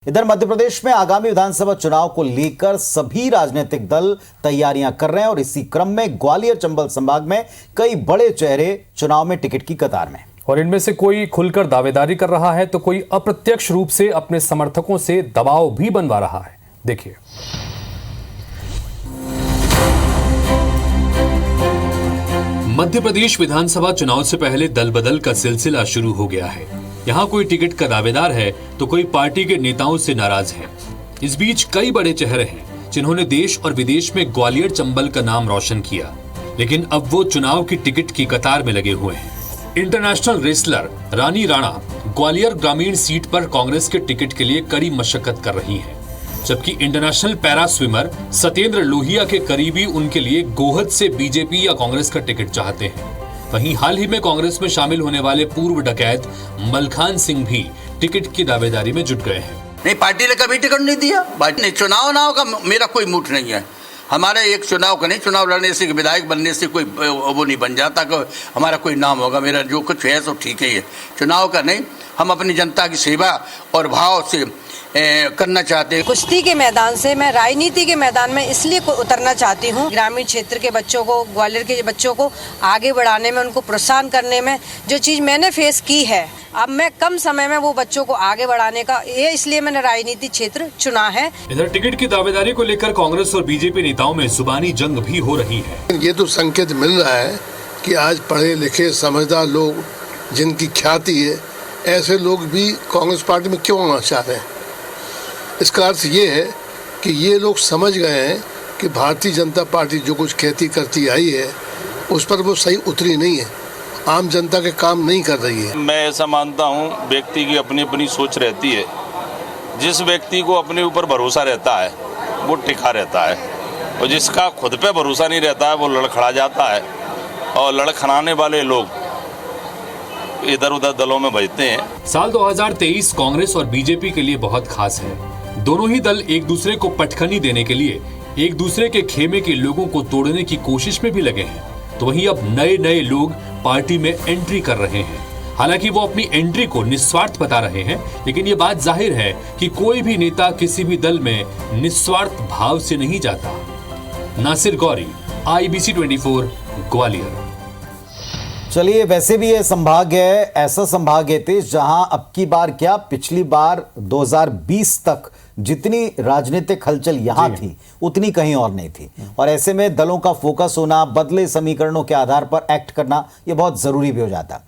इधर मध्य प्रदेश में आगामी विधानसभा चुनाव को लेकर सभी राजनीतिक दल तैयारियां कर रहे हैं और इसी क्रम में ग्वालियर चंबल संभाग में कई बड़े चेहरे चुनाव में टिकट की कतार में। और इनमें से कोई खुलकर दावेदारी कर रहा है तो कोई अप्रत्यक्ष रूप से अपने समर्थकों से दबाव भी बनवा रहा है। देखिए, मध्य प्रदेश विधानसभा चुनाव से पहले दल बदल का सिलसिला शुरू हो गया है। यहाँ कोई टिकट का दावेदार है तो कोई पार्टी के नेताओं से नाराज है। इस बीच कई बड़े चेहरे हैं जिन्होंने देश और विदेश में ग्वालियर चंबल का नाम रोशन किया, लेकिन अब वो चुनाव की टिकट की कतार में लगे हुए हैं। इंटरनेशनल रेसलर रानी राणा ग्वालियर ग्रामीण सीट पर कांग्रेस के टिकट के लिए कड़ी मशक्कत कर रही हैं, जबकि international para swimmer Satyendra Lohia के करीबी उनके लिए गोहद से बीजेपी या कांग्रेस का टिकट चाहते हैं। वहीं हाल ही में कांग्रेस में शामिल होने वाले पूर्व डकैत मलखान सिंह भी टिकट की दावेदारी में जुट गए हैं। नहीं, पार्टी ने कभी टिकट नहीं दिया। पार्टी ने चुनाव का मेरा कोई मूड नहीं है। हमारा एक चुनाव का नहीं, चुनाव लड़ने से विधायक बनने से कोई वो नहीं बन जाता कि हमारा कोई नाम होगा। मेरा जो कुछ है तो ठीक ही है, चुनाव का नहीं। हम अपनी जनता की सेवा और भाव से करना चाहते हैं। कुश्ती के मैदान से मैं राजनीति के मैदान में इसलिए उतरना चाहती हूँ, ग्रामीण क्षेत्र के बच्चों को, ग्वालियर के बच्चों को आगे बढ़ाने में, उनको प्रोत्साहन करने में। जो चीज़ मैंने फेस की है, अब मैं कम समय में वो बच्चों को आगे बढ़ाने का, ये इसलिए मैंने राजनीति क्षेत्र चुना है। इधर टिकट की दावेदारी को लेकर कांग्रेस और बीजेपी नेताओं में जुबानी जंग भी हो रही है। ये तो संकेत मिल रहा है कि आज पढ़े लिखे समझदार लोग जिनकी ख्याति है, ऐसे लोग भी कांग्रेस पार्टी में क्यों आना चाह रहे हैं। इसका अर्थ ये है कि ये लोग समझ गए हैं कि भारतीय जनता पार्टी जो कुछ कहती करती आई है उस पर वो सही उतरी नहीं है, आम जनता के काम नहीं कर रही है। मैं ऐसा मानता हूँ, व्यक्ति की अपनी अपनी सोच रहती है। जिस व्यक्ति को अपने ऊपर भरोसा रहता है वो टिका रहता है, और जिसका खुद पे भरोसा नहीं रहता है वो लड़खड़ा जाता है। और लड़खड़ाने वाले लोग इधर उधर दलों में बजते हैं। साल 2023 कांग्रेस और बीजेपी के लिए बहुत खास है। दोनों ही दल एक दूसरे को पटखनी देने के लिए एक दूसरे के खेमे के लोगों को तोड़ने की कोशिश में भी लगे हैं। तो वहीं अब नए नए लोग पार्टी में एंट्री कर रहे हैं। हालांकि वो अपनी एंट्री को निस्वार्थ बता रहे हैं, लेकिन ये बात जाहिर है कि कोई भी नेता किसी भी दल में निस्वार्थ भाव से नहीं जाता। नासिर गौरी, IBC 24, ग्वालियर। चलिए, वैसे भी ये संभाग है, ऐसा संभाग है तेज जहां अब की बार क्या, पिछली बार 2020 तक जितनी राजनीतिक हलचल यहां थी उतनी कहीं और नहीं थी। और ऐसे में दलों का फोकस होना, बदले समीकरणों के आधार पर एक्ट करना, यह बहुत जरूरी भी हो जाता।